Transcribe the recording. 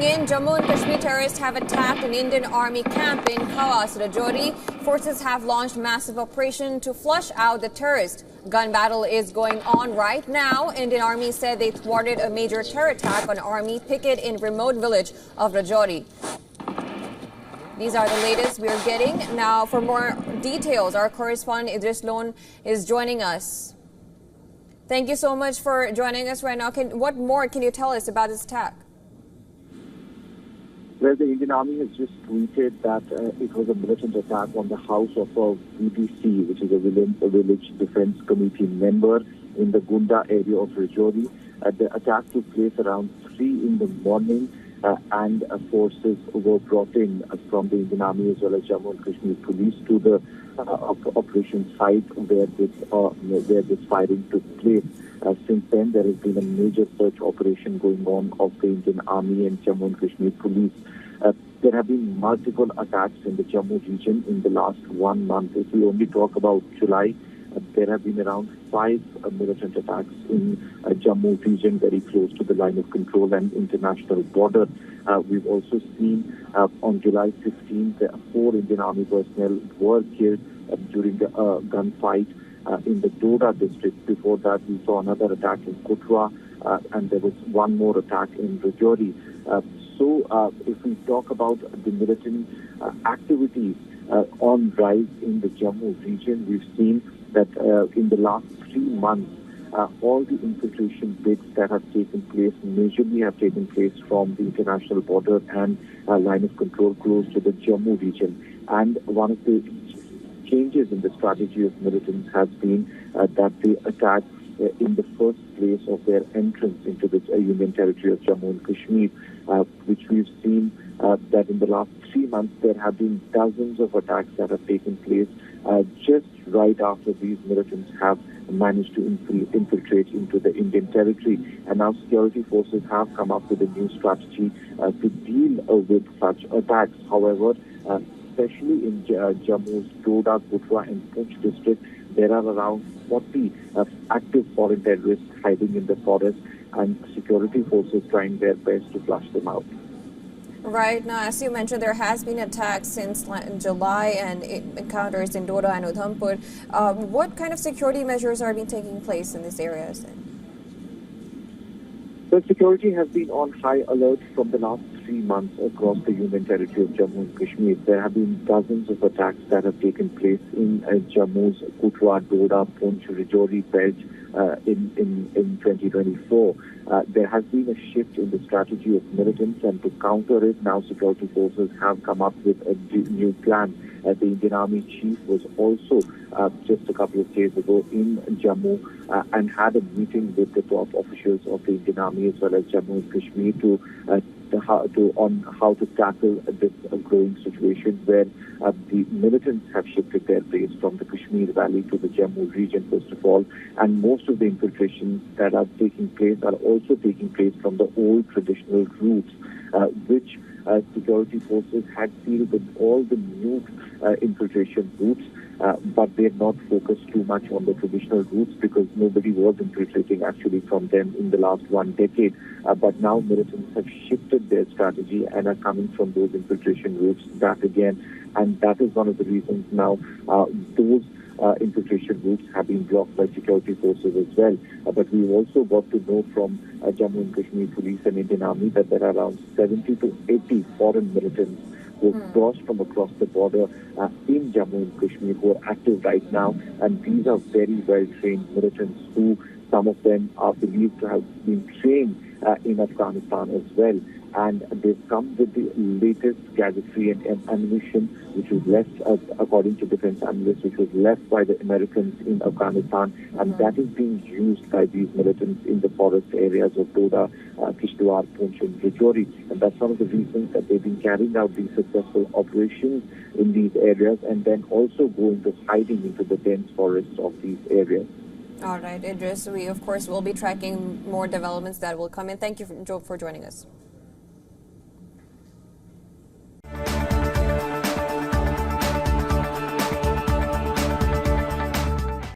in, Jammu and Kashmir terrorists have attacked an Indian army camp in Khawas, Rajouri. Forces have launched massive operation to flush out the terrorists. Gun battle is going on right now. Indian army said they thwarted a major terror attack on army picket in remote village of Rajouri. These are the latest we are getting. Now, for more details, our correspondent Idris Lone is joining us. Thank you so much for joining us right now. What more can you tell us about this attack? Well, the Indian Army has just tweeted that it was a militant attack on the house of a VDC, which is a village defense committee member in the Gunda area of Rajouri. The attack took place around 3 in the morning, and forces were brought in from the Indian Army as well as Jammu and Kashmir police to the operation site where this firing took place. Since then, there has been a major search operation going on of the Indian Army and Jammu and Kashmir police. There have been multiple attacks in the Jammu region in the last 1 month. If we only talk about July, there have been around 5 militant attacks in Jammu region, very close to the line of control and international border. We've also seen on July 15th, 4 Indian Army personnel were killed during the gunfight in the Doda district. Before that, we saw another attack in Kutwa, and there was one more attack in Rajouri. So if we talk about the militant activities on rise in the Jammu region, we've seen that in the last 3 months, all the infiltration bids that have taken place majorly have taken place from the international border and line of control close to the Jammu region. And one of the changes in the strategy of militants has been that they attack in the first place of their entrance into the Union territory of Jammu and Kashmir, which we've seen that in the last 3 months there have been dozens of attacks that have taken place just right after these militants have managed to infiltrate into the Indian territory. And now security forces have come up with a new strategy to deal with such attacks. However, especially in Jammu's Doda, Kutwa and Poonch district, there are around 40 active foreign terrorists hiding in the forest, and security forces trying their best to flush them out. Right. Now, as you mentioned, there has been attacks since July and encounters in Doda and Udhampur. What kind of security measures are being taking place in these areas? The security has been on high alert from the last 3 months across the Union territory of Jammu and Kashmir. There have been dozens of attacks that have taken place in Jammu's Kutwa, Doda, Poonch, Rajouri belt in 2024. There has been a shift in the strategy of militants, and to counter it, now security forces have come up with a new plan. The Indian Army chief was also just a couple of days ago in Jammu and had a meeting with the top officials of the Indian Army as well as Jammu and Kashmir on how to tackle this growing situation where the militants have shifted their base from the Kashmir Valley to the Jammu region first of all, and most of the infiltrations that are taking place are also taking place from the old traditional routes, which security forces had sealed with all the new infiltration routes, but they had not focused too much on the traditional routes because nobody was infiltrating actually from them in the last 1 decade. But now militants have shifted their strategy and are coming from those infiltration routes back again. And that is one of the reasons now those infiltration routes have been blocked by security forces as well. But we also got to know from Jammu and Kashmir police and Indian Army that there are around 70 to 80 foreign militants who have crossed from across the border in Jammu and Kashmir who are active right now. And these are very well-trained militants who some of them are believed to have been trained in Afghanistan as well. And they've come with the latest gadgetry and ammunition, which was left, according to defense analysts, which was left by the Americans in Afghanistan. And that is being used by these militants in the forest areas of Doda, Kishtwar, Poonch and Rajouri. And that's one of the reasons that they've been carrying out these successful operations in these areas and then also going to hiding into the dense forests of these areas. All right, Idris, we of course will be tracking more developments that will come in. Thank you for joining us.